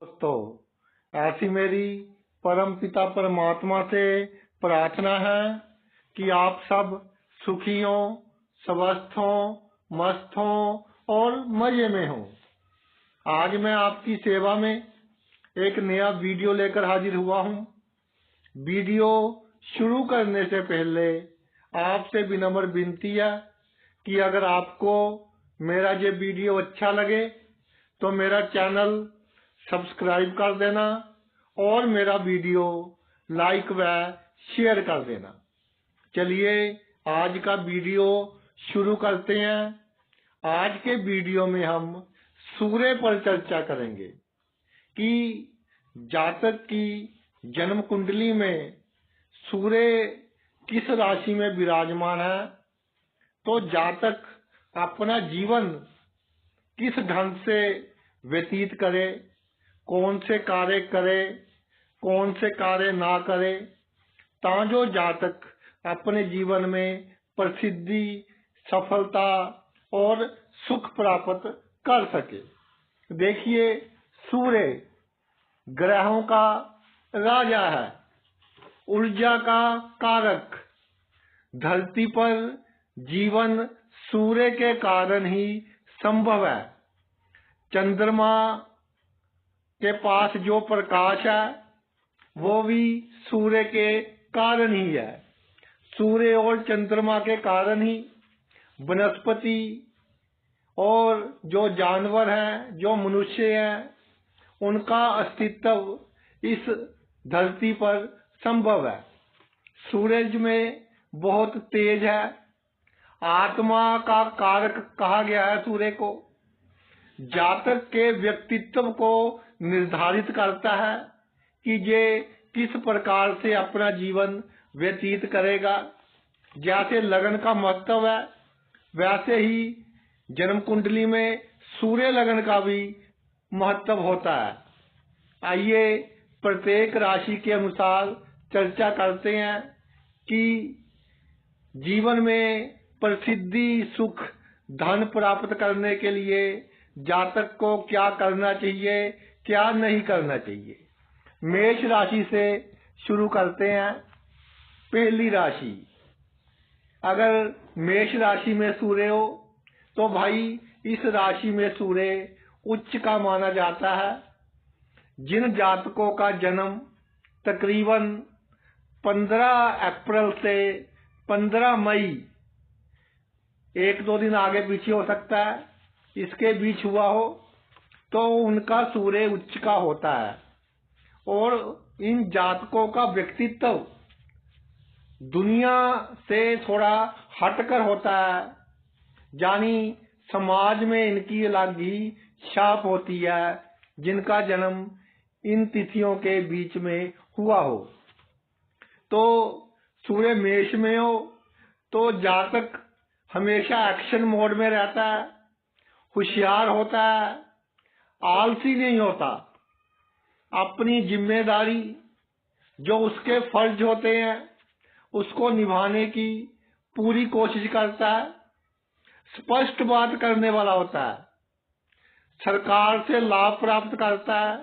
दोस्तों, ऐसी मेरी परम पिता परमात्मा से प्रार्थना है कि आप सब सुखी हो, स्वस्थ हो, मस्त हो और मजे में हो। आज मैं आपकी सेवा में एक नया वीडियो लेकर हाजिर हुआ हूँ। वीडियो शुरू करने से पहले आपसे विनम्र विनती है कि अगर आपको मेरा ये वीडियो अच्छा लगे तो मेरा चैनल सब्सक्राइब कर देना और मेरा वीडियो लाइक व शेयर कर देना। चलिए आज का वीडियो शुरू करते हैं। आज के वीडियो में हम सूर्य पर चर्चा करेंगे कि जातक की जन्म कुंडली में सूर्य किस राशि में विराजमान है, तो जातक अपना जीवन किस ढंग से व्यतीत करे, कौन से कार्य करे, कौन से कार्य ना करे, ताजो जातक अपने जीवन में प्रसिद्धि, सफलता और सुख प्राप्त कर सके। देखिए, सूर्य ग्रहों का राजा है, ऊर्जा का कारक। धरती पर जीवन सूर्य के कारण ही संभव है। चंद्रमा के पास जो प्रकाश है वो भी सूर्य के कारण ही है। सूर्य और चंद्रमा के कारण ही वनस्पति और जो जानवर हैं, जो मनुष्य हैं, उनका अस्तित्व इस धरती पर संभव है। सूरज में बहुत तेज है, आत्मा का कारक कहा गया है सूर्य को। जातक के व्यक्तित्व को निर्धारित करता है कि ये किस प्रकार से अपना जीवन व्यतीत करेगा। जैसे लगन का महत्व है, वैसे ही जन्म कुंडली में सूर्य लगन का भी महत्व होता है। आइए प्रत्येक राशि के अनुसार चर्चा करते हैं कि जीवन में प्रसिद्धि, सुख, धन प्राप्त करने के लिए जातक को क्या करना चाहिए, क्या नहीं करना चाहिए। मेष राशि से शुरू करते हैं। पहली राशि, अगर मेष राशि में सूर्य हो तो भाई इस राशि में सूर्य उच्च का माना जाता है। जिन जातकों का जन्म तकरीबन 15 अप्रैल से 15 मई, एक दो दिन आगे पीछे हो सकता है, इसके बीच हुआ हो, तो उनका सूर्य उच्च का होता है। और इन जातकों का व्यक्तित्व दुनिया से थोड़ा हटकर होता है, यानी समाज में इनकी अलग ही छाप होती है जिनका जन्म इन तिथियों के बीच में हुआ हो। तो सूर्य मेष में हो तो जातक हमेशा एक्शन मोड में रहता है, होशियार होता है, आलसी नहीं होता। अपनी जिम्मेदारी जो उसके फर्ज होते हैं उसको निभाने की पूरी कोशिश करता है। स्पष्ट बात करने वाला होता है, सरकार से लाभ प्राप्त करता है।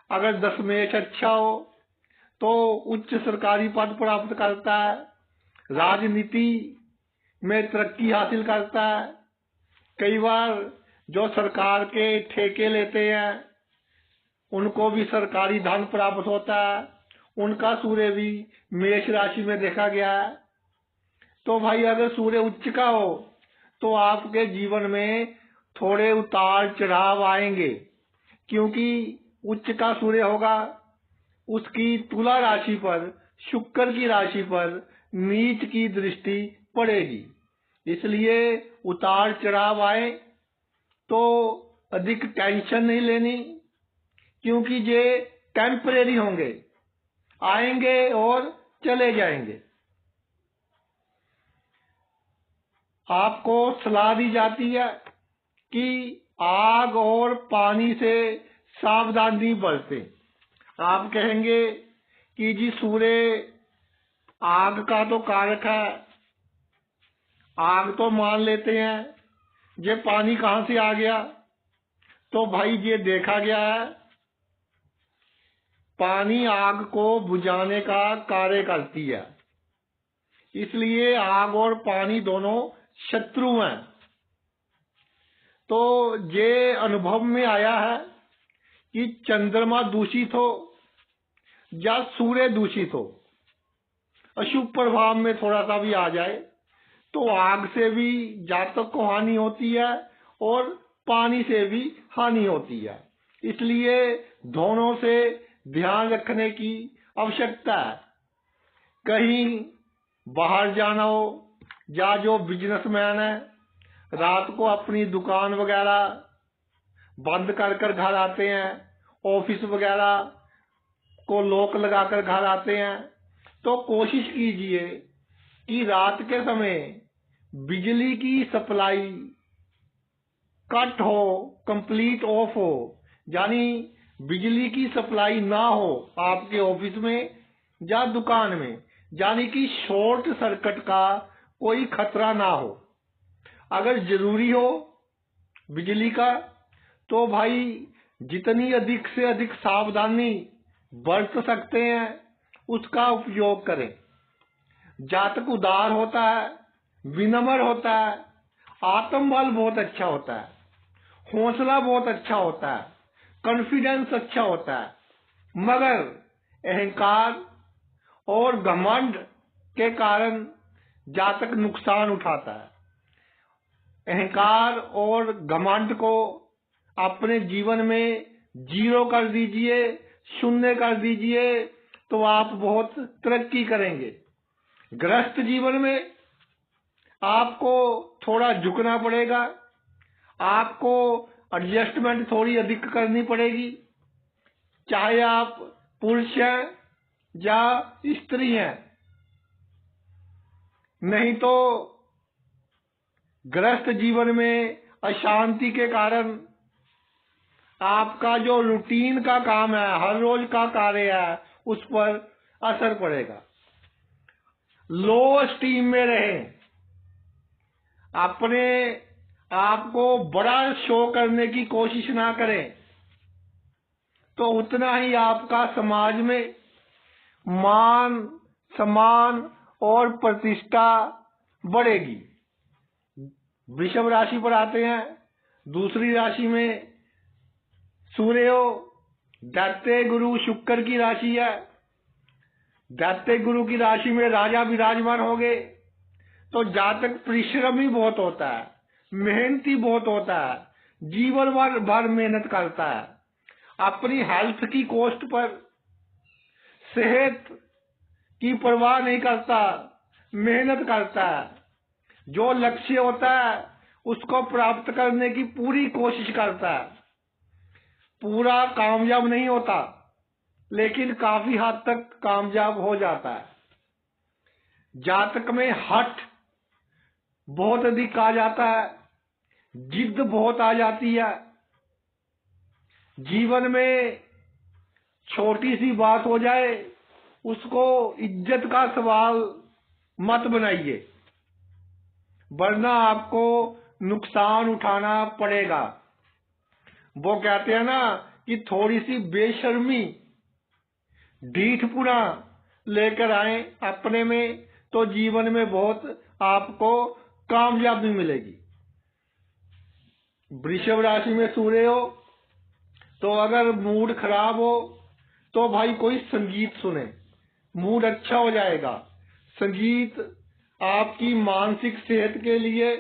अगर दशमेश अच्छा हो तो उच्च सरकारी पद प्राप्त करता है, राजनीति में तरक्की हासिल करता है। कई बार जो सरकार के ठेके लेते हैं उनको भी सरकारी धन प्राप्त होता है। उनका सूर्य भी मेष राशि में देखा गया है। तो भाई अगर सूर्य उच्च का हो तो आपके जीवन में थोड़े उतार चढ़ाव आएंगे, क्योंकि उच्च का सूर्य होगा, उसकी तुला राशि पर, शुक्र की राशि पर नीच की दृष्टि पड़ेगी। इसलिए उतार चढ़ाव आए तो अधिक टेंशन नहीं लेनी, क्योंकि ये टेम्परेरी होंगे, आएंगे और चले जाएंगे। आपको सलाह दी जाती है कि आग और पानी से सावधानी बरतें। आप कहेंगे कि जी सूर्य आग का तो कारक है, आग तो मान लेते हैं, ये पानी कहाँ से आ गया? तो भाई ये देखा गया है पानी आग को बुझाने का कार्य करती है, इसलिए आग और पानी दोनों शत्रु हैं। तो ये अनुभव में आया है कि चंद्रमा दूषित हो या सूर्य दूषित हो, अशुभ प्रभाव में थोड़ा सा भी आ जाए तो आग से भी जातक को हानि होती है और पानी से भी हानि होती है। इसलिए दोनों से ध्यान रखने की आवश्यकता है। कहीं बाहर जाना हो या जो बिजनेसमैन है रात को अपनी दुकान वगैरह बंद कर कर घर आते हैं, ऑफिस वगैरह को लॉक लगाकर घर आते हैं, तो कोशिश कीजिए कि रात के समय बिजली की सप्लाई कट हो, कंप्लीट ऑफ हो, यानी बिजली की सप्लाई ना हो आपके ऑफिस में या दुकान में, यानी कि शॉर्ट सर्किट का कोई खतरा ना हो। अगर जरूरी हो बिजली का तो भाई जितनी अधिक से अधिक सावधानी बरत सकते हैं उसका उपयोग करें। जातक उदार होता है, विनम्र होता है, आत्मबल बहुत अच्छा होता है, हौसला बहुत अच्छा होता है, कॉन्फिडेंस अच्छा होता है, मगर अहंकार और घमंड के कारण जातक नुकसान उठाता है। अहंकार और घमंड को अपने जीवन में जीरो कर दीजिए, शून्य कर दीजिए, तो आप बहुत तरक्की करेंगे। गृहस्थ जीवन में आपको थोड़ा झुकना पड़ेगा, आपको एडजस्टमेंट थोड़ी अधिक करनी पड़ेगी, चाहे आप पुरुष हैं या स्त्री हैं। नहीं तो गृहस्थ जीवन में अशांति के कारण आपका जो रूटीन का काम है, हर रोज का कार्य है, उस पर असर पड़ेगा। लो स्टीम में रहें, अपने आप को बड़ा शो करने की कोशिश ना करें, तो उतना ही आपका समाज में मान सम्मान और प्रतिष्ठा बढ़ेगी। वृषभ राशि पर आते हैं। दूसरी राशि में सूर्य हो, दैत्य गुरु शुक्र की राशि है। दैत्य गुरु की राशि में राजा विराजमान हो गए तो जातक परिश्रमी बहुत होता है, मेहनती बहुत होता है, जीवन भर मेहनत करता है, अपनी हेल्थ की कॉस्ट पर सेहत की परवाह नहीं करता, मेहनत करता है, जो लक्ष्य होता है उसको प्राप्त करने की पूरी कोशिश करता है। पूरा कामयाब नहीं होता लेकिन काफी हद तक कामयाब हो जाता है। जातक में हठ बहुत अधिक आ जाता है, जिद बहुत आ जाती है। जीवन में छोटी सी बात हो जाए उसको इज्जत का सवाल मत बनाइए, वरना आपको नुकसान उठाना पड़ेगा। वो कहते हैं ना कि थोड़ी सी बेशर्मी, ढीठपुना लेकर आए अपने में, तो जीवन में बहुत आपको कामयाबी मिलेगी। वृषभ राशि में सूर्य हो तो अगर मूड खराब हो तो भाई कोई संगीत सुने, मूड अच्छा हो जाएगा। संगीत आपकी मानसिक सेहत के लिए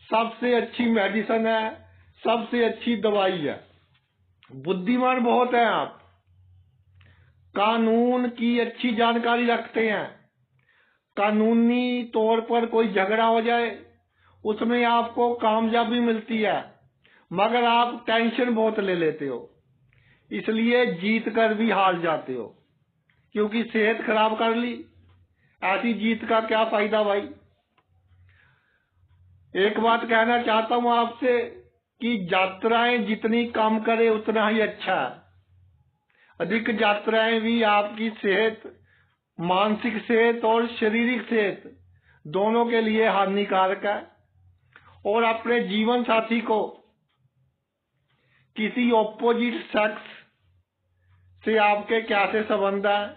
सबसे अच्छी मेडिसिन है, सबसे अच्छी दवाई है। बुद्धिमान बहुत हैं आप, कानून की अच्छी जानकारी रखते हैं। कानूनी तौर पर कोई झगड़ा हो जाए उसमें आपको कामयाबी मिलती है, मगर आप टेंशन बहुत ले लेते हो, इसलिए जीत कर भी हार जाते हो, क्योंकि सेहत खराब कर ली। ऐसी जीत का क्या फायदा भाई। एक बात कहना चाहता हूं आपसे कि यात्राएं जितनी कम करे उतना ही अच्छा है। अधिक यात्राएं भी आपकी सेहत, मानसिक सेहत और शारीरिक सेहत दोनों के लिए हानिकारक है। और अपने जीवन साथी को किसी ऑपोजिट सेक्स से आपके क्या से संबंध है,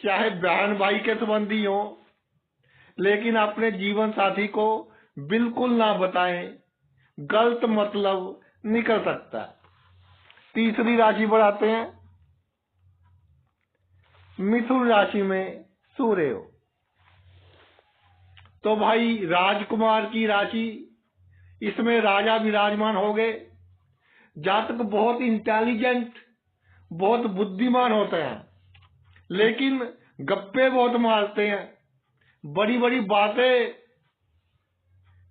चाहे बहन भाई के संबंधी हो, लेकिन अपने जीवन साथी को बिल्कुल ना बताएं, गलत मतलब निकल सकता है। तीसरी राशि पर आते हैं, मिथुन राशि में सूर्य हो। तो भाई राजकुमार की राशि, इसमें राजा विराजमान हो गए। जातक बहुत इंटेलिजेंट, बहुत बुद्धिमान होते हैं, लेकिन गप्पे बहुत मारते हैं, बड़ी बड़ी बातें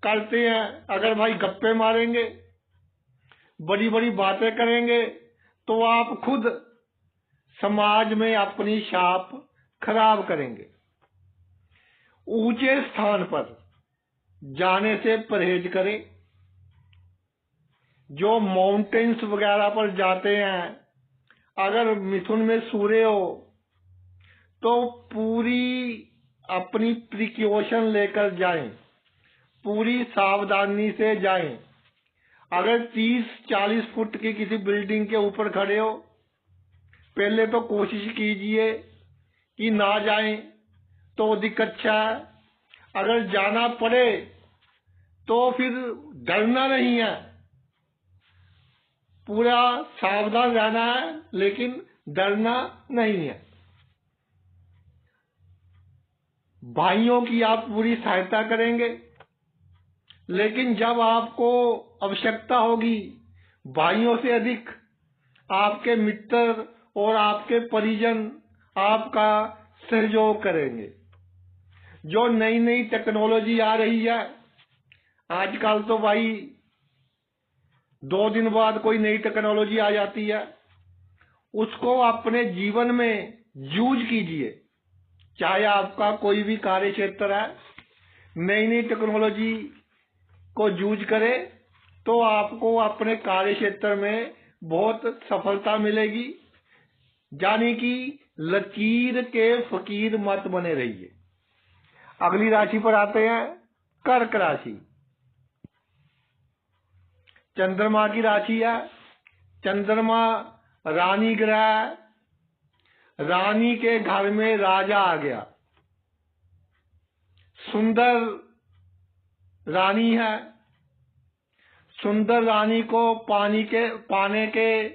करते हैं। अगर भाई गप्पे मारेंगे, बड़ी बड़ी बातें करेंगे, तो आप खुद समाज में अपनी छाप खराब करेंगे। ऊंचे स्थान पर जाने से परहेज करें। जो माउंटेन्स वगैरह पर जाते हैं, अगर मिथुन में सूर्य हो तो पूरी अपनी प्रिकॉशन लेकर जाएं, पूरी सावधानी से जाएं। अगर 30-40 फुट की किसी बिल्डिंग के ऊपर खड़े हो, पहले तो कोशिश कीजिए कि ना जाएं, तो अधिक अच्छा है। अगर जाना पड़े तो फिर डरना नहीं है, पूरा सावधान रहना है, लेकिन डरना नहीं है। भाइयों की आप पूरी सहायता करेंगे, लेकिन जब आपको आवश्यकता होगी, भाइयों से अधिक आपके मित्र और आपके परिजन आपका सहयोग करेंगे। जो नई नई टेक्नोलॉजी आ रही है आजकल, तो भाई 2 दिन बाद कोई नई टेक्नोलॉजी आ जाती है, उसको अपने जीवन में यूज कीजिए। चाहे आपका कोई भी कार्य क्षेत्र है, नई नई टेक्नोलॉजी को यूज करे तो आपको अपने कार्य क्षेत्र में बहुत सफलता मिलेगी। यानी कि लकीर के फकीर मत बने रहिए। अगली राशि पर आते हैं, कर्क राशि। चंद्रमा की राशि है। चंद्रमा रानी ग्रह, रानी के घर में राजा आ गया। सुंदर रानी है, सुंदर रानी को पाने के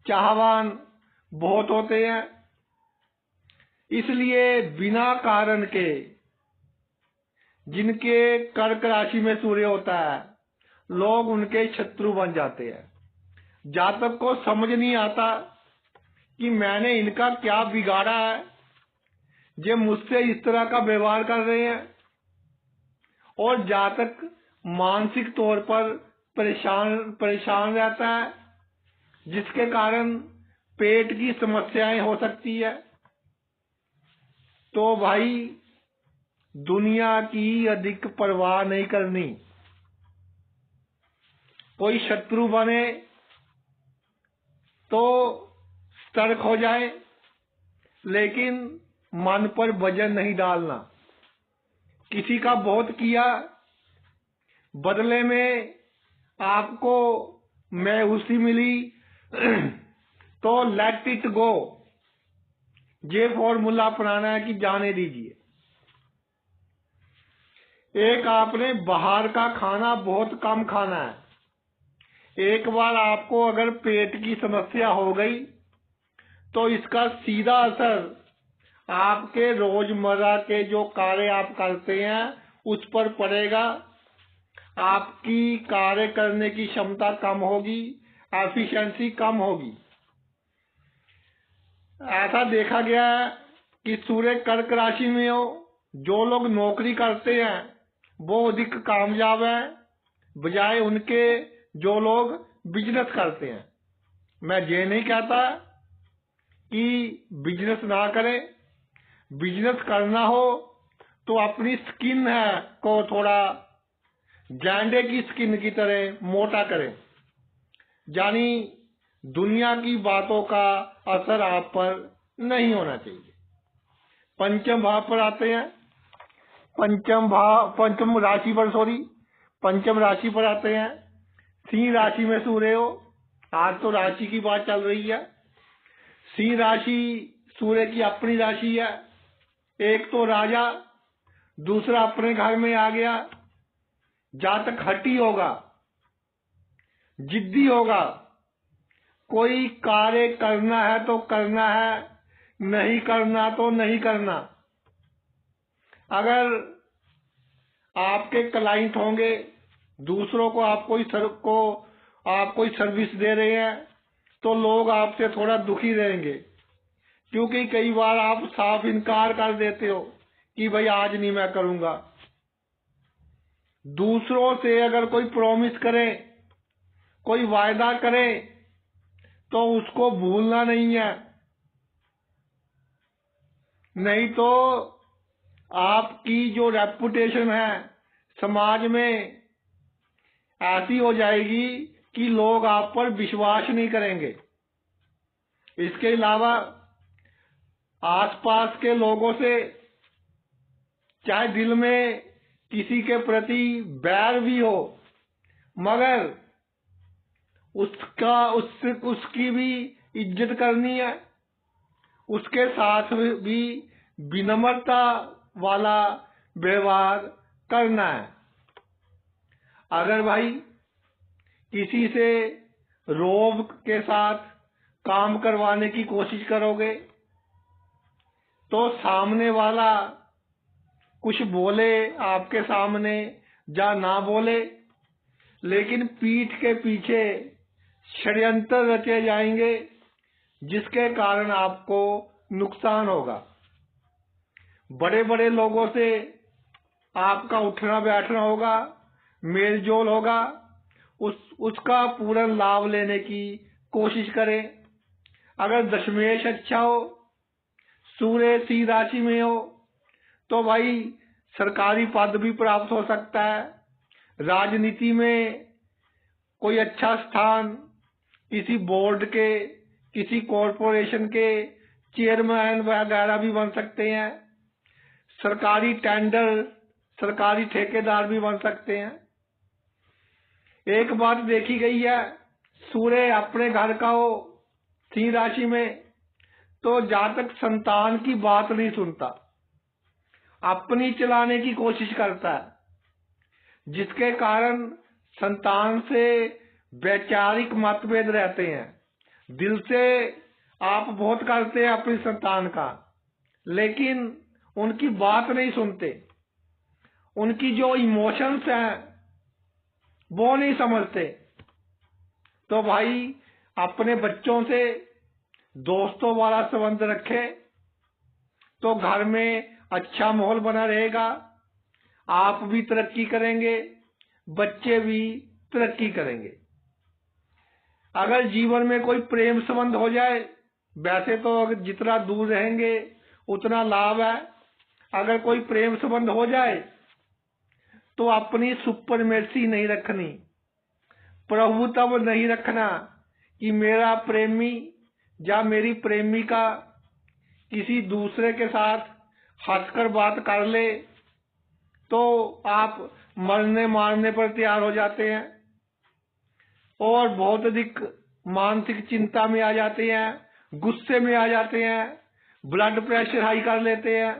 चाहवान बहुत होते हैं, इसलिए बिना कारण के जिनके कर्क राशि में सूर्य होता है, लोग उनके शत्रु बन जाते हैं। जातक को समझ नहीं आता कि मैंने इनका क्या बिगाड़ा है, ये मुझसे इस तरह का व्यवहार कर रहे हैं, और जातक मानसिक तौर पर परेशान रहता है, जिसके कारण पेट की समस्याएं हो सकती है। तो भाई दुनिया की अधिक परवाह नहीं करनी। कोई शत्रु बने तो सतर्क हो जाए, लेकिन मन पर वजन नहीं डालना। किसी का बहुत किया, बदले में आपको मैं उसी मिली, तो लेट इट गो। ये फॉर्मूला अपनाना है कि जाने दीजिए। एक आपने बाहर का खाना बहुत कम खाना है। एक बार आपको अगर पेट की समस्या हो गई, तो इसका सीधा असर आपके रोजमर्रा के जो कार्य आप करते हैं उस पर पड़ेगा। आपकी कार्य करने की क्षमता कम होगी, एफिशिएंसी कम होगी। ऐसा देखा गया है कि सूर्य कर्क राशि में हो, जो लोग नौकरी करते हैं वो अधिक कामयाब है, बजाय उनके जो लोग बिजनेस करते हैं। मैं ये नहीं कहता कि बिजनेस ना करें, बिजनेस करना हो तो अपनी स्किन है को थोड़ा गैंडे की स्किन की तरह मोटा करें, यानी दुनिया की बातों का असर आप पर नहीं होना चाहिए। पंचम भाव पर आते हैं, पंचम राशि पर आते हैं। सिंह राशि में सूर्य हो। आज तो राशि की बात चल रही है। सिंह राशि सूर्य की अपनी राशि है। एक तो राजा, दूसरा अपने घर में आ गया। जातक हठी होगा, जिद्दी होगा, कोई कार्य करना है तो करना है, नहीं करना तो नहीं करना। अगर आपके क्लाइंट होंगे, दूसरों को आप कोई सर्विस दे रहे हैं, तो लोग आपसे थोड़ा दुखी रहेंगे, क्योंकि कई बार आप साफ इनकार कर देते हो कि भाई आज नहीं मैं करूंगा। दूसरों से अगर कोई प्रॉमिस करे, कोई वायदा करे, तो उसको भूलना नहीं है, नहीं तो आपकी जो रेपुटेशन है समाज में ऐसी हो जाएगी कि लोग आप पर विश्वास नहीं करेंगे। इसके अलावा आसपास के लोगों से चाहे दिल में किसी के प्रति बैर भी हो, मगर उसकी भी इज्जत करनी है, उसके साथ भी विनम्रता वाला व्यवहार करना है। अगर भाई किसी से रोब के साथ काम करवाने की कोशिश करोगे, तो सामने वाला कुछ बोले आपके सामने या ना बोले, लेकिन पीठ के पीछे षड्यंत्र रचे जाएंगे, जिसके कारण आपको नुकसान होगा। बड़े बड़े लोगों से आपका उठना बैठना होगा, मेल जोल होगा, उसका पूर्ण लाभ लेने की कोशिश करें। अगर दशमेश अच्छा हो, सूर्य सिंह राशि में हो, तो भाई सरकारी पद भी प्राप्त हो सकता है। राजनीति में कोई अच्छा स्थान, किसी बोर्ड के, किसी कॉरपोरेशन के चेयरमैन वगैरह भी बन सकते हैं। सरकारी टेंडर, सरकारी ठेकेदार भी बन सकते हैं। एक बात देखी गई है, सूर्य अपने घर का हो सिंह राशि में, तो जातक संतान की बात नहीं सुनता, अपनी चलाने की कोशिश करता है, जिसके कारण संतान से वैचारिक मतभेद रहते हैं। दिल से आप बहुत करते हैं अपनी संतान का, लेकिन उनकी बात नहीं सुनते, उनकी जो इमोशंस हैं वो नहीं समझते। तो भाई अपने बच्चों से दोस्तों वाला संबंध रखे, तो घर में अच्छा माहौल बना रहेगा, आप भी तरक्की करेंगे, बच्चे भी तरक्की करेंगे। अगर जीवन में कोई प्रेम संबंध हो जाए, वैसे तो अगर जितना दूर रहेंगे उतना लाभ है। अगर कोई प्रेम संबंध हो जाए तो अपनी सुपरमेसी नहीं रखनी, प्रभुत्व नहीं रखना कि मेरा प्रेमी या मेरी प्रेमिका किसी दूसरे के साथ हंसकर बात कर ले तो आप मरने मारने पर तैयार हो जाते हैं और बहुत अधिक मानसिक चिंता में आ जाते हैं, गुस्से में आ जाते हैं, ब्लड प्रेशर हाई कर लेते हैं।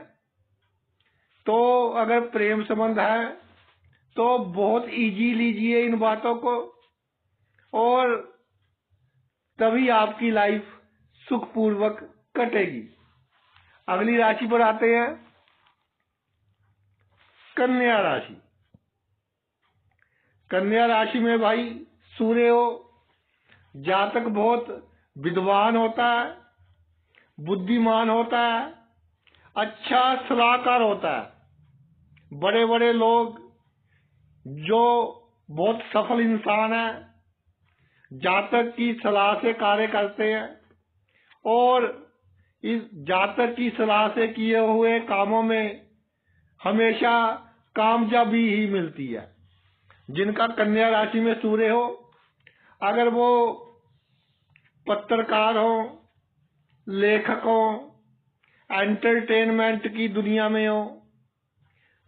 तो अगर प्रेम संबंध है तो बहुत इजी लीजिए इन बातों को, और तभी आपकी लाइफ सुखपूर्वक कटेगी। अगली राशि पर आते हैं, कन्या राशि। कन्या राशि में भाई सूर्य हो, जातक बहुत विद्वान होता है, बुद्धिमान होता है, अच्छा सलाहकार होता है। बड़े बड़े लोग जो बहुत सफल इंसान है, जातक की सलाह से कार्य करते हैं और इस जातक की सलाह से किए हुए कामों में हमेशा कामयाबी ही मिलती है। जिनका कन्या राशि में सूर्य हो, अगर वो पत्रकार हो, लेखक हो, एंटरटेनमेंट की दुनिया में हो,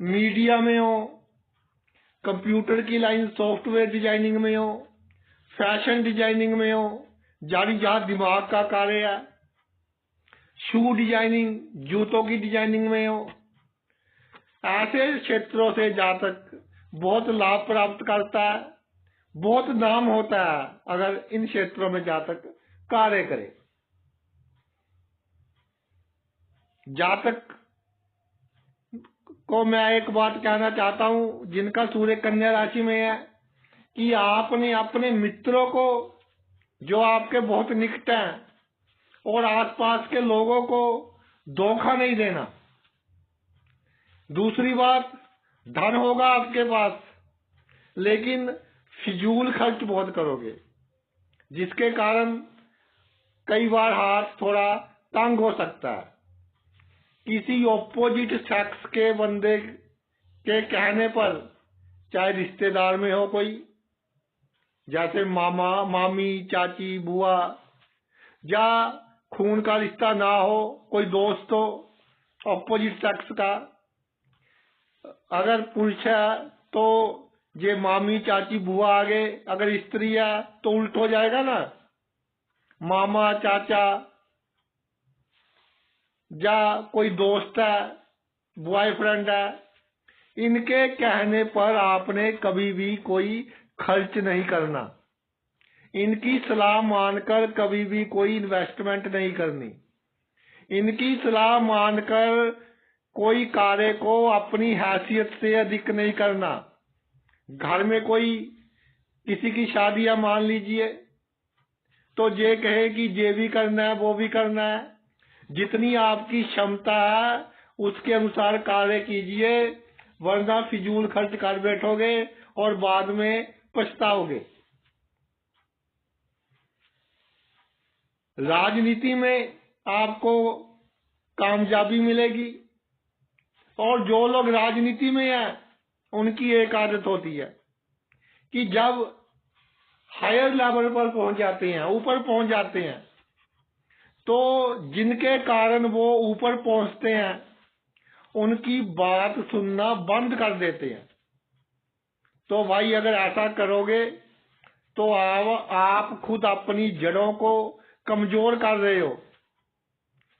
मीडिया में हो, कंप्यूटर की लाइन सॉफ्टवेयर डिजाइनिंग में हो, फैशन डिजाइनिंग में हो, यानी जहाँ दिमाग का कार्य है, शू डिजाइनिंग, जूतों की डिजाइनिंग में हो, ऐसे क्षेत्रों से जातक बहुत लाभ प्राप्त करता है, बहुत नाम होता है अगर इन क्षेत्रों में जातक कार्य करे। जातक को मैं एक बात कहना चाहता हूं, जिनका सूर्य कन्या राशि में है, कि आपने अपने मित्रों को, जो आपके बहुत निकट हैं, और आसपास के लोगों को धोखा नहीं देना। दूसरी बात, धन होगा आपके पास, लेकिन फिजूल खर्च बहुत करोगे, जिसके कारण कई बार हाथ थोड़ा तंग हो सकता है। किसी ऑपोजिट सेक्स के बंदे के कहने पर, चाहे रिश्तेदार में हो कोई, जैसे मामा, मामी, चाची, बुआ, या खून का रिश्ता ना हो, कोई दोस्त हो ऑपोजिट सेक्स का, अगर पुरुष है तो ये मामी, चाची, बुआ आगे, अगर स्त्री है तो उल्ट हो जाएगा ना, मामा, चाचा, या कोई दोस्त है, बॉयफ्रेंड है, इनके कहने पर आपने कभी भी कोई खर्च नहीं करना। इनकी सलाह मानकर कभी भी कोई इन्वेस्टमेंट नहीं करनी। इनकी सलाह मानकर कोई कार्य को अपनी हैसियत से अधिक नहीं करना। घर में कोई किसी की शादी है मान लीजिए, तो ये कहे कि ये भी करना है, वो भी करना है, जितनी आपकी क्षमता है उसके अनुसार कार्य कीजिए, वरना फिजूल खर्च कर बैठोगे और बाद में पछताओगे। राजनीति में आपको कामयाबी मिलेगी, और जो लोग राजनीति में हैं उनकी एक आदत होती है कि जब हायर लेवल पर पहुंच जाते हैं, ऊपर पहुंच जाते हैं, तो जिनके कारण वो ऊपर पहुंचते हैं उनकी बात सुनना बंद कर देते हैं। तो भाई अगर ऐसा करोगे तो आप खुद अपनी जड़ों को कमजोर कर रहे हो,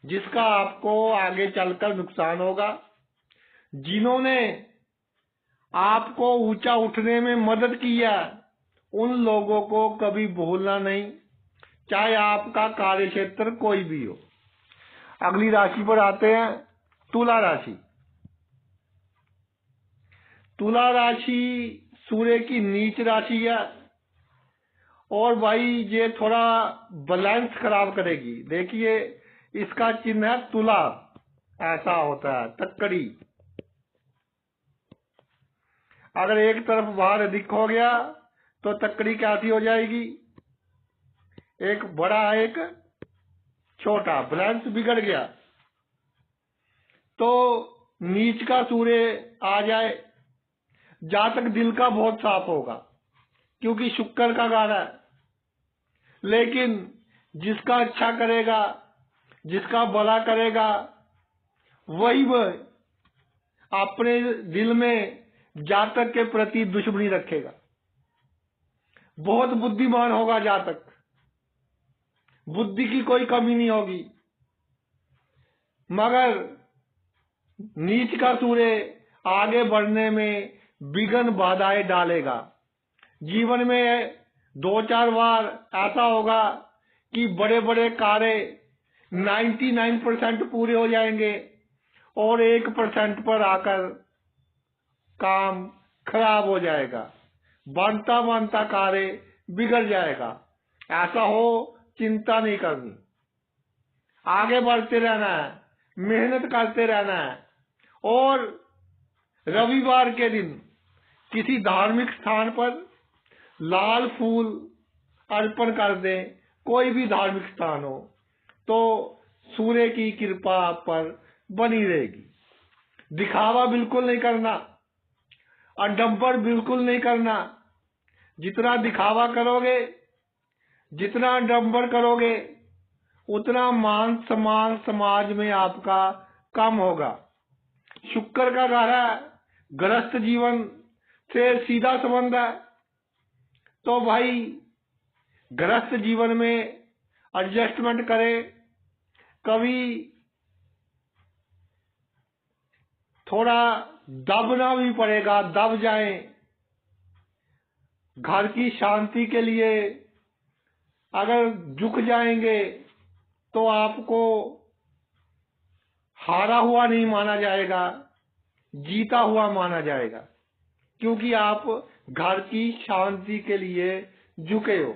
जिसका आपको आगे चलकर नुकसान होगा। जिन्होंने आपको ऊंचा उठने में मदद किया, उन लोगों को कभी भूलना नहीं, चाहे आपका कार्य क्षेत्र कोई भी हो। अगली राशि पर आते हैं, तुला राशि। तुला राशि सूर्य की नीच राशि है, और भाई ये थोड़ा बैलेंस खराब करेगी। देखिए इसका चिन्ह है तुला, ऐसा होता है तक्कड़ी। अगर एक तरफ भार अधिक हो गया तो तक्कड़ी कैसी हो जाएगी, एक बड़ा एक छोटा, बैलेंस बिगड़ गया। तो नीच का सूर्य आ जाए, जातक दिल का बहुत साफ होगा, क्योंकि शुक्र का गाना है, लेकिन जिसका अच्छा करेगा, जिसका भला करेगा, वही अपने दिल में जातक के प्रति दुश्मनी रखेगा। बहुत बुद्धिमान होगा जातक, बुद्धि की कोई कमी नहीं होगी, मगर नीच का सूर्य आगे बढ़ने में विघ्न बाधाएं डालेगा। जीवन में 2-4 बार ऐसा होगा कि बड़े बड़े कार्य 99% पूरे हो जाएंगे, और 1% पर आकर काम खराब हो जाएगा, बनता बनता कार्य बिगड़ जाएगा। ऐसा हो चिंता नहीं करनी, आगे बढ़ते रहना है, मेहनत करते रहना है, और रविवार के दिन किसी धार्मिक स्थान पर लाल फूल अर्पण कर दें, कोई भी धार्मिक स्थान हो, तो सूर्य की कृपा आप पर बनी रहेगी। दिखावा बिल्कुल नहीं करना, आडंबर बिल्कुल नहीं करना। जितना दिखावा करोगे, जितना आडंबर करोगे, उतना मान सम्मान समाज में आपका कम होगा। शुक्र का घर है, गृहस्थ जीवन से सीधा संबंध है, तो भाई गृहस्थ जीवन में एडजस्टमेंट करें, कभी थोड़ा दबना भी पड़ेगा, दब जाएं। घर की शांति के लिए अगर झुक जाएंगे तो आपको हारा हुआ नहीं माना जाएगा, जीता हुआ माना जाएगा, क्योंकि आप घर की शांति के लिए झुके हो।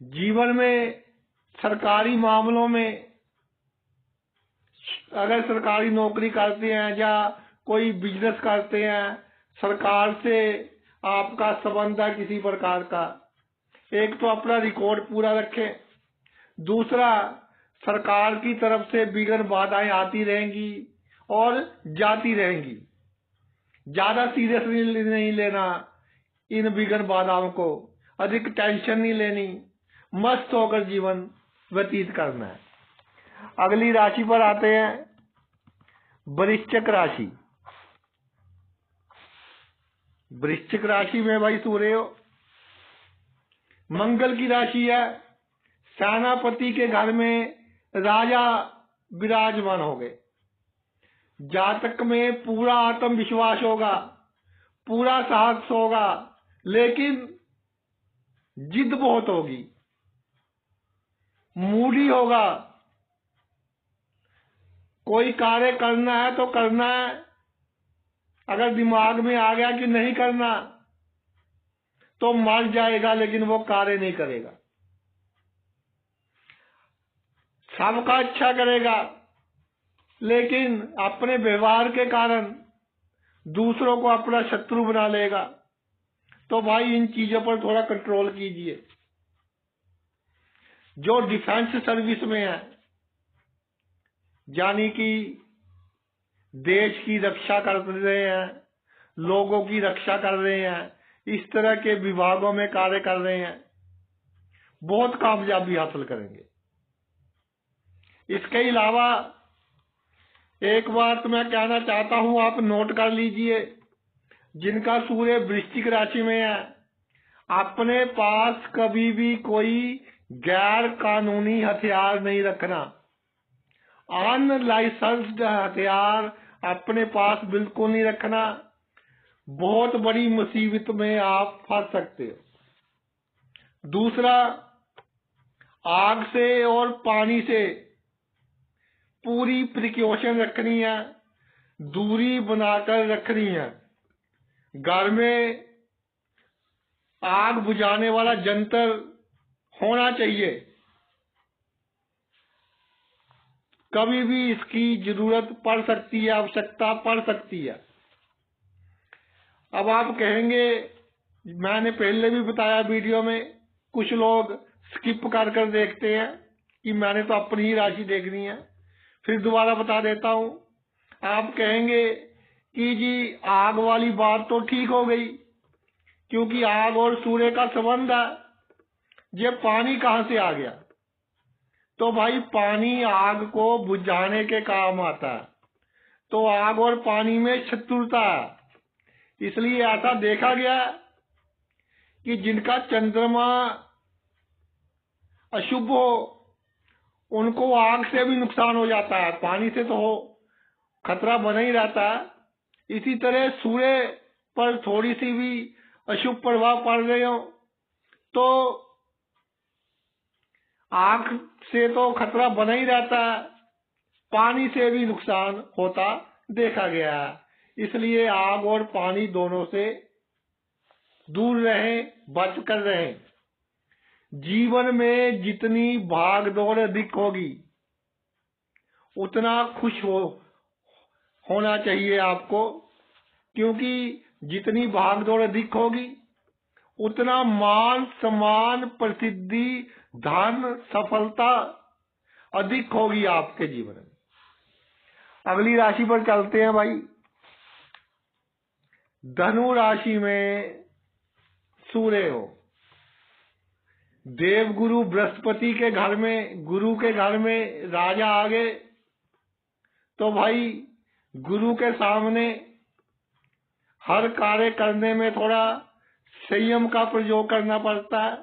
जीवन में सरकारी मामलों में अगर सरकारी नौकरी करते हैं या कोई बिजनेस करते हैं, सरकार से आपका संबंध है किसी प्रकार का, एक तो अपना रिकॉर्ड पूरा रखें, दूसरा सरकार की तरफ से विघ्न बाधाएं आती रहेंगी और जाती रहेंगी। ज्यादा सीरियस नहीं लेना इन विघ्न बाधाओं को, अधिक टेंशन नहीं लेनी, मस्त होकर जीवन व्यतीत करना है। अगली राशि पर आते हैं, वृश्चिक राशि। वृश्चिक राशि में भाई सूर्य हो, मंगल की राशि है, सेनापति के घर में राजा विराजमान हो गए। जातक में पूरा आत्मविश्वास होगा, पूरा साहस होगा, लेकिन जिद बहुत होगी, मूडी होगा। कोई कार्य करना है तो करना है, अगर दिमाग में आ गया कि नहीं करना तो मर जाएगा, लेकिन वो कार्य नहीं करेगा। सबका अच्छा करेगा, लेकिन अपने व्यवहार के कारण दूसरों को अपना शत्रु बना लेगा। तो भाई इन चीजों पर थोड़ा कंट्रोल कीजिए। जो डिफेंस सर्विस में है, यानी कि देश की रक्षा कर रहे हैं, लोगों की रक्षा कर रहे हैं, इस तरह के विभागों में कार्य कर रहे हैं, बहुत कामयाबी हासिल करेंगे। इसके अलावा एक बात मैं कहना चाहता हूं, आप नोट कर लीजिए, जिनका सूर्य वृश्चिक राशि में है, अपने पास कभी भी कोई गैर कानूनी हथियार नहीं रखना। अनलाइसेंस्ड हथियार अपने पास बिल्कुल नहीं रखना, बहुत बड़ी मुसीबत में आप फंस सकते हो। दूसरा, आग से और पानी से पूरी प्रिकॉशन रखनी है, दूरी बनाकर रखनी है। घर में आग बुझाने वाला यंत्र होना चाहिए, कभी भी इसकी जरूरत पड़ सकती है, आवश्यकता पड़ सकती है। अब आप कहेंगे, मैंने पहले भी बताया वीडियो में, कुछ लोग स्किप कर कर देखते हैं कि मैंने तो अपनी ही राशि देखनी है। फिर दोबारा बता देता हूं। आप कहेंगे कि जी आग वाली बात तो ठीक हो गई, क्योंकि आग और सूर्य का संबंध है, ये पानी कहां से आ गया? तो भाई पानी आग को बुझाने के काम आता है, तो आग और पानी में शत्रुता है। इसलिए ऐसा देखा गया कि जिनका चंद्रमा अशुभ हो, उनको आग से भी नुकसान हो जाता है, पानी से तो हो खतरा बना ही रहता है। इसी तरह सूर्य पर थोड़ी सी भी अशुभ प्रभाव पड़ रहे हो तो आग से तो खतरा बना ही रहता है, पानी से भी नुकसान होता देखा गया है। इसलिए आग और पानी दोनों से दूर रहें, बच कर रहें। जीवन में जितनी भाग दौड़ अधिक होगी, उतना खुश होना चाहिए आपको, क्योंकि जितनी भाग दौड़ अधिक होगी, उतना मान सम्मान, प्रसिद्धि, धन, सफलता अधिक होगी आपके जीवन में। अगली राशि पर चलते हैं भाई। धनु राशि में सूर्य हो, देवगुरु बृहस्पति के घर में, गुरु के घर में राजा आ गए, तो भाई गुरु के सामने हर कार्य करने में थोड़ा संयम का प्रयोग करना पड़ता है।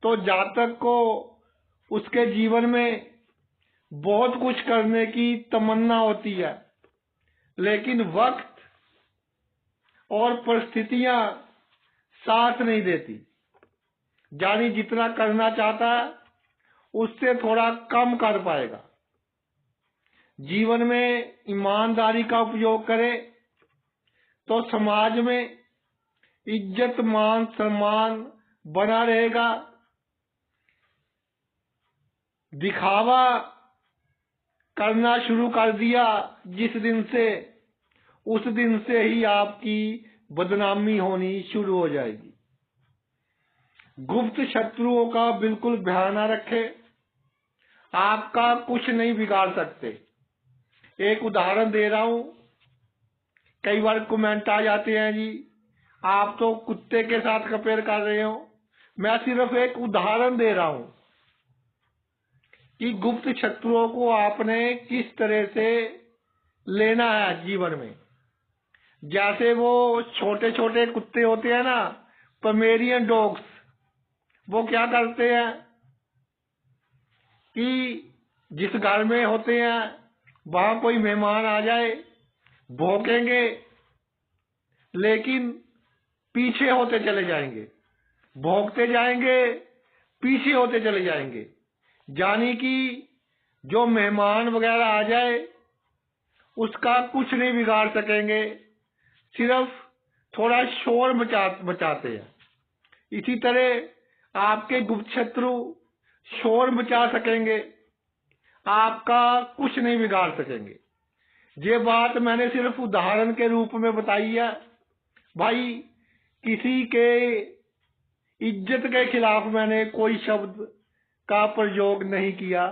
तो जातक को उसके जीवन में बहुत कुछ करने की तमन्ना होती है, लेकिन वक्त और परिस्थितियां साथ नहीं देती। यानी जितना करना चाहता है उससे थोड़ा कम कर पाएगा। जीवन में ईमानदारी का उपयोग करे तो समाज में इज्जत मान सम्मान बना रहेगा। दिखावा करना शुरू कर दिया जिस दिन से, उस दिन से ही आपकी बदनामी होनी शुरू हो जाएगी। गुप्त शत्रुओं का बिल्कुल ध्यान न रखे, आपका कुछ नहीं बिगाड़ सकते। एक उदाहरण दे रहा हूं। कई बार कमेंट आ जाते हैं, जी आप तो कुत्ते के साथ कंपेयर कर रहे हो। मैं सिर्फ एक उदाहरण दे रहा हूं कि गुप्त शत्रुओं को आपने किस तरह से लेना है जीवन में। जैसे वो छोटे छोटे कुत्ते होते हैं ना, पमेरियन डॉग्स, वो क्या करते हैं कि जिस घर में होते हैं वहां कोई मेहमान आ जाए, भौंकेंगे लेकिन पीछे होते चले जाएंगे, भौंकते जाएंगे, पीछे होते चले जाएंगे। यानी कि जो मेहमान वगैरह आ जाए उसका कुछ नहीं बिगाड़ सकेंगे, सिर्फ थोड़ा शोर मचाते हैं। इसी तरह आपके गुप्त शत्रु शोर मचा सकेंगे, आपका कुछ नहीं बिगाड़ सकेंगे। ये बात मैंने सिर्फ उदाहरण के रूप में बताई है। भाई, किसी के इज्जत के खिलाफ मैंने कोई शब्द का प्रयोग नहीं किया।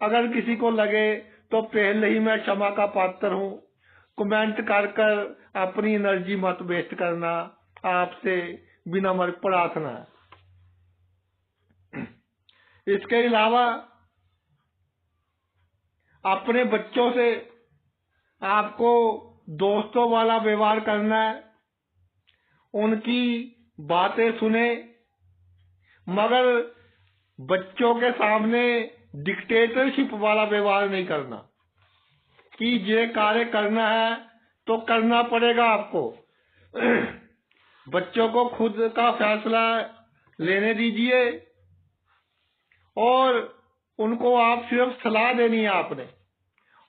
अगर किसी को लगे तो पहले ही मैं क्षमा का पात्र हूं। कमेंट कर कर अपनी एनर्जी मत वेस्ट करना, आपसे विनम्र प्रार्थना है। इसके अलावा अपने बच्चों से आपको दोस्तों वाला व्यवहार करना है। उनकी बातें सुने, मगर बच्चों के सामने डिक्टेटरशिप वाला व्यवहार नहीं करना कि ये कार्य करना है तो करना पड़ेगा आपको। बच्चों को खुद का फैसला लेने दीजिए और उनको आप सिर्फ सलाह देनी है आपने,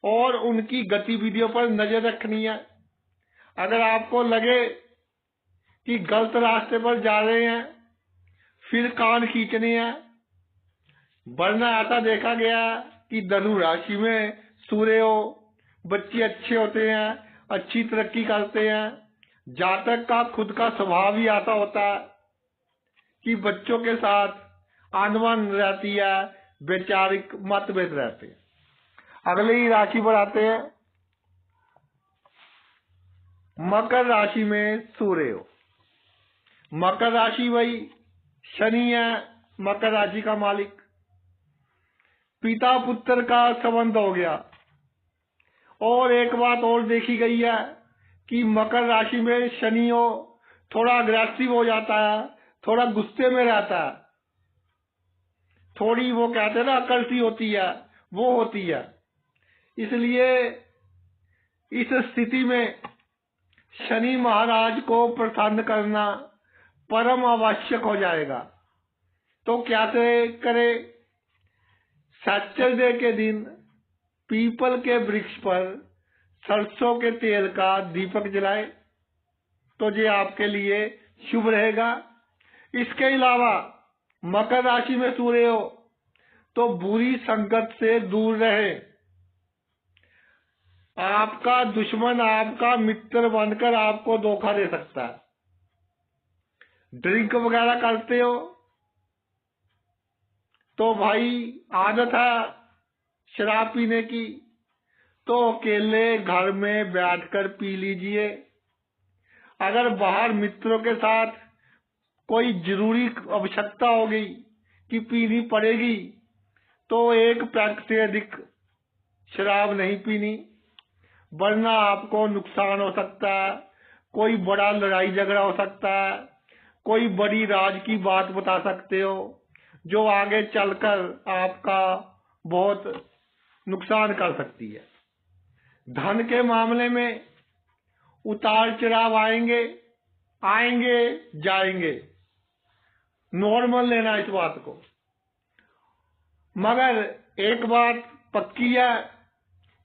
और उनकी गतिविधियों पर नजर रखनी है। अगर आपको लगे कि गलत रास्ते पर जा रहे हैं, फिर कान खींचने हैं। वरना ऐसा देखा गया कि धनु राशि में सूर्य हो, बच्चे अच्छे होते हैं, अच्छी तरक्की करते हैं। जातक का खुद का स्वभाव ही ऐसा होता है कि बच्चों के साथ अनबन रहती है, वैचारिक मतभेद रहते हैं। अगले ही राशि पर आते हैं। मकर राशि में सूर्य हो। मकर राशि वही शनि है, मकर राशि का मालिक। पिता पुत्र का संबंध हो गया। और एक बात और देखी गई है कि मकर राशि में शनि हो, थोड़ा अग्रेसिव हो जाता है, थोड़ा गुस्से में रहता है, थोड़ी वो कहते हैं ना अकड़ होती है, वो होती है। इसलिए इस स्थिति में शनि महाराज को प्रसन्न करना परम आवश्यक हो जाएगा। तो क्या करे? सैटरडे के दिन पीपल के वृक्ष पर सरसों के तेल का दीपक जलाए तो ये आपके लिए शुभ रहेगा। इसके अलावा मकर राशि में सूर्य हो तो बुरी संगत से दूर रहे। आपका दुश्मन आपका मित्र बनकर आपको धोखा दे सकता है। ड्रिंक वगैरह करते हो तो भाई आदत है शराब पीने की, तो अकेले घर में बैठकर पी लीजिए। अगर बाहर मित्रों के साथ कोई जरूरी आवश्यकता हो गई कि पीनी पड़ेगी तो एक पैक से अधिक शराब नहीं पीनी, वरना आपको नुकसान हो सकता है। कोई बड़ा लड़ाई झगड़ा हो सकता है, कोई बड़ी राज की बात बता सकते हो जो आगे चलकर आपका बहुत नुकसान कर सकती है। धन के मामले में उतार चढ़ाव आएंगे जाएंगे, नॉर्मल लेना इस बात को। मगर एक बात पक्की है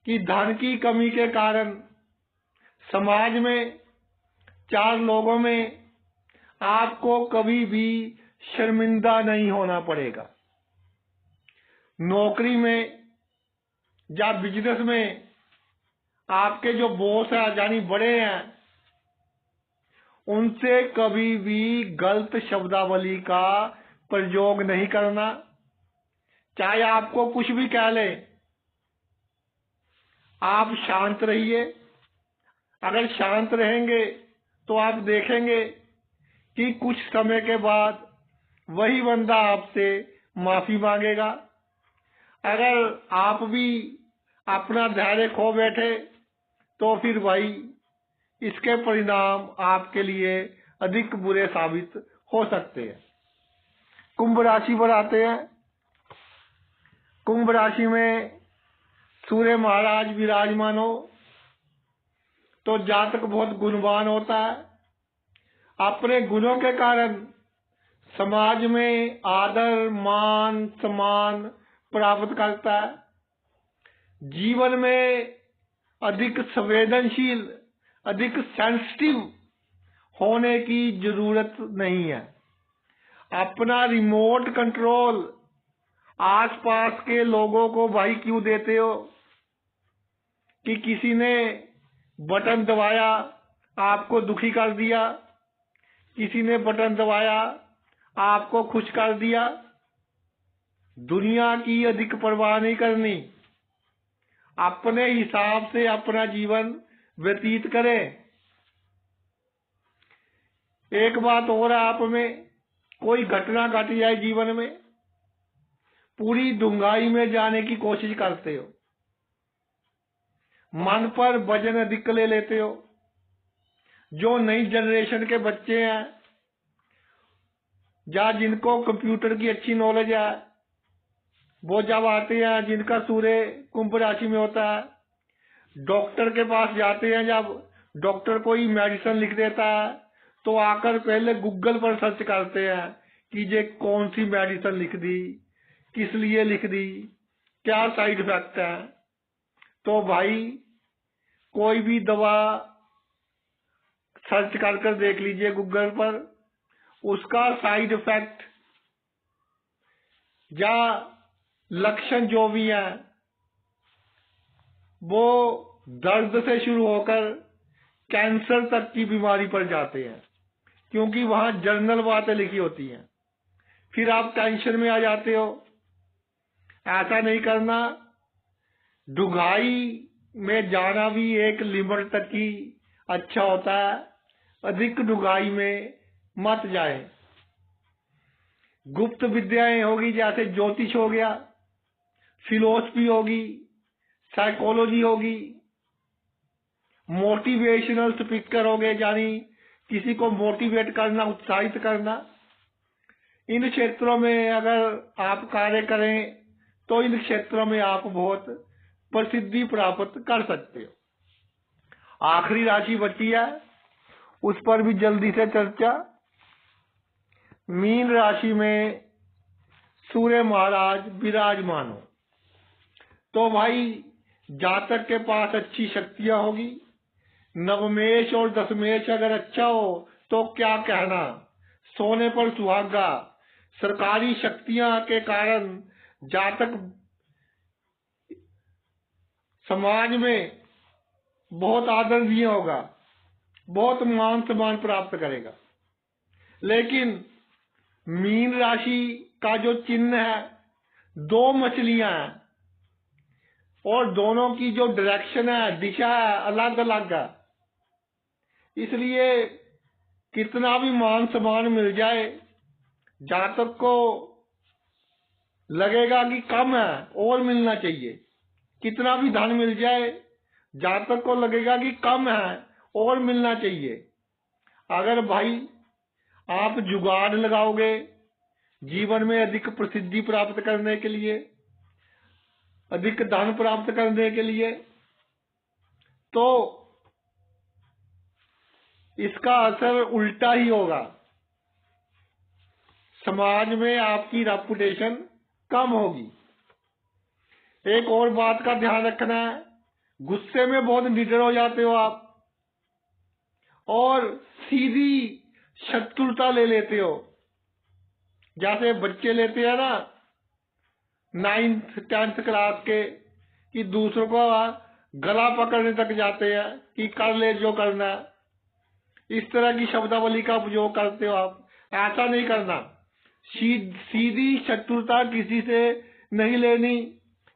कि धन की कमी के कारण समाज में, चार लोगों में आपको कभी भी शर्मिंदा नहीं होना पड़ेगा। नौकरी में या बिजनेस में आपके जो बॉस है यानी बड़े हैं, उनसे कभी भी गलत शब्दावली का प्रयोग नहीं करना। चाहे आपको कुछ भी कह ले, आप शांत रहिए। अगर शांत रहेंगे तो आप देखेंगे कि कुछ समय के बाद वही बंदा आपसे माफी मांगेगा। अगर आप भी अपना धैर्य खो बैठे तो फिर भाई इसके परिणाम आपके लिए अधिक बुरे साबित हो सकते हैं। कुंभ राशि पर आते हैं। कुंभ राशि में सूर्य महाराज विराजमान हो तो जातक बहुत गुणवान होता है। अपने गुणों के कारण समाज में आदर मान सम्मान प्राप्त करता है। जीवन में अधिक संवेदनशील, अधिक सेंसिटिव होने की जरूरत नहीं है। अपना रिमोट कंट्रोल आसपास के लोगों को भाई क्यों देते हो कि किसी ने बटन दबाया आपको दुखी कर दिया, किसी ने बटन दबाया आपको खुश कर दिया। दुनिया की अधिक परवाह नहीं करनी, अपने हिसाब से अपना जीवन व्यतीत करें। एक बात और है, आप में कोई घटना घट जाए जीवन में, पूरी डूंघाई में जाने की कोशिश करते हो, मन पर वजन अधिक ले लेते हो। जो नई जनरेशन के बच्चे हैं या जिनको कंप्यूटर की अच्छी नॉलेज है, वो जब आते हैं, जिनका सूर्य कुंभ राशि में होता है, डॉक्टर के पास जाते हैं, जब डॉक्टर कोई मेडिसिन लिख देता है तो आकर पहले गूगल पर सर्च करते हैं कि ये कौन सी मेडिसिन लिख दी, किस लिए लिख दी, क्या साइड इफेक्ट है। तो भाई कोई भी दवा सर्च कर देख लीजिए गूगल पर, उसका साइड इफेक्ट या लक्षण जो भी है वो दर्द से शुरू होकर कैंसर तक की बीमारी पर जाते हैं, क्योंकि वहां जर्नल बातें लिखी होती हैं। फिर आप टेंशन में आ जाते हो। ऐसा नहीं करना। डुंघाई में जाना भी एक लिमिट तक ही अच्छा होता है, अधिक डुंघाई में मत जाए। गुप्त विद्याएं होगी, जैसे ज्योतिष हो गया, फिलोसफी होगी, साइकोलॉजी होगी, मोटिवेशनल स्पीकर हो गए, यानी किसी को मोटिवेट करना, उत्साहित करना। इन क्षेत्रों में अगर आप कार्य करें तो इन क्षेत्रों में आप बहुत प्रसिद्धि प्राप्त कर सकते हो। आखिरी राशि बची है, उस पर भी जल्दी से चर्चा। मीन राशि में सूर्य महाराज विराजमान हो तो भाई जातक के पास अच्छी शक्तियां होगी। नवमेश और दशमेश अगर अच्छा हो तो क्या कहना, सोने पर सुहागा। सरकारी शक्तियां के कारण जातक समाज में बहुत आदरणीय होगा, बहुत मान सम्मान प्राप्त करेगा। लेकिन मीन राशि का जो चिन्ह है, दो मछलियां हैं और दोनों की जो डायरेक्शन है, दिशा है, अलग अलग है। इसलिए कितना भी मान सम्मान मिल जाए, जातक को लगेगा कि कम है और मिलना चाहिए। कितना भी धन मिल जाए, जातक को लगेगा कि कम है और मिलना चाहिए। अगर भाई आप जुगाड़ लगाओगे, जीवन में अधिक प्रसिद्धि प्राप्त करने के लिए, अधिक धन प्राप्त करने के लिए, तो इसका असर उल्टा ही होगा। समाज में आपकी रेपुटेशन कम होगी। एक और बात का ध्यान रखना है, गुस्से में बहुत निडर हो जाते हो आप और सीधी शत्रुता ले लेते हो। जैसे बच्चे लेते हैं ना 9th 10th क्लास के, कि दूसरों को गला पकड़ने तक जाते हैं कि कर ले जो करना। इस तरह की शब्दावली का उपयोग करते हो आप। ऐसा नहीं करना। सीधी शत्रुता किसी से नहीं लेनी,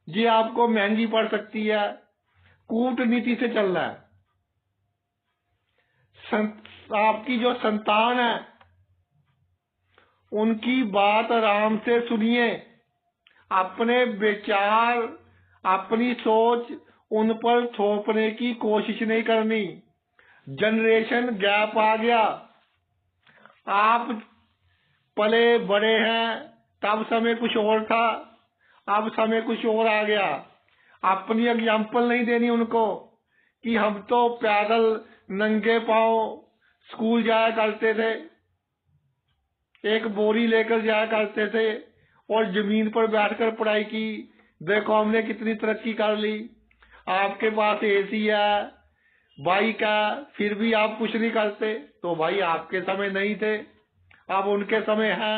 ये आपको महंगी पड़ सकती है। कूटनीति से चलना है। आपकी जो संतान है उनकी बात आराम से सुनिए। अपने विचार, अपनी सोच उन पर थोपने की कोशिश नहीं करनी। जनरेशन गैप आ गया। आप पले बड़े हैं, तब समय कुछ और था, अब समय कुछ और आ गया। अपनी एग्जाम्पल नहीं देनी उनको कि हम तो पैदल नंगे पांव स्कूल जाया करते थे, एक बोरी लेकर जाया करते थे और जमीन पर बैठकर पढ़ाई की। देखो हमने कितनी तरक्की कर ली। आपके पास एसी है, बाइक है, फिर भी आप कुछ नहीं करते। तो भाई आपके समय नहीं थे, अब उनके समय है।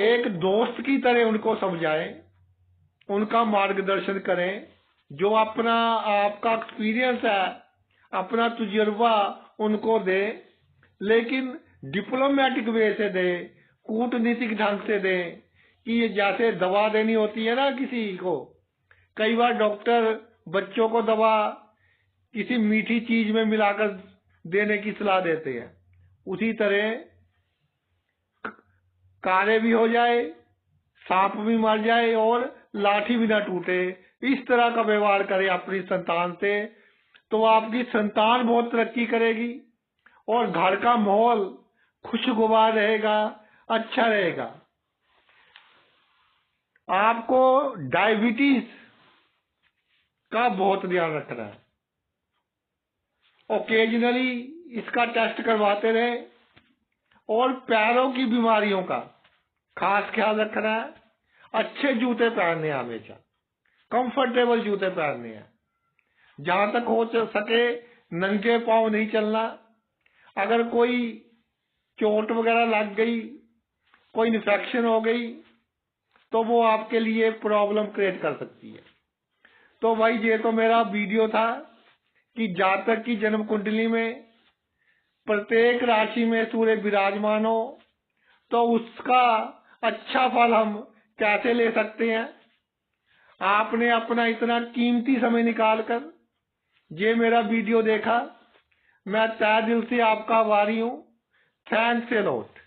एक दोस्त की तरह उनको समझाएं, उनका मार्गदर्शन करें। जो अपना आपका एक्सपीरियंस है, अपना तजुर्बा उनको दे, लेकिन डिप्लोमेटिक वे से दे, कूटनीतिक ढंग से दे। कि ये जैसे दवा देनी होती है ना किसी को, कई बार डॉक्टर बच्चों को दवा किसी मीठी चीज में मिलाकर देने की सलाह देते हैं। उसी तरह कार्य भी हो जाए, सांप भी मर जाए और लाठी भी ना टूटे, इस तरह का व्यवहार करें अपनी संतान से, तो आपकी संतान बहुत तरक्की करेगी और घर का माहौल खुशगवार रहेगा, अच्छा रहेगा। आपको डायबिटीज का बहुत ध्यान रखना है। ओकेजनली इसका टेस्ट करवाते रहे और पैरों की बीमारियों का खास ख्याल रखना है। अच्छे जूते पहनने हैं, हमेशा कंफर्टेबल जूते पहनने हैं। जहां तक हो सके नंगे पांव नहीं चलना। अगर कोई चोट वगैरह लग गई, कोई इन्फेक्शन हो गई, तो वो आपके लिए प्रॉब्लम क्रिएट कर सकती है। तो भाई ये तो मेरा वीडियो था कि जातक की जन्म कुंडली में प्रत्येक राशि में सूर्य विराजमान हो तो उसका अच्छा फल हम कैसे ले सकते हैं। आपने अपना इतना कीमती समय निकालकर ये मेरा वीडियो देखा, मैं तहे दिल से आपका आभारी हूं। Thanks a lot.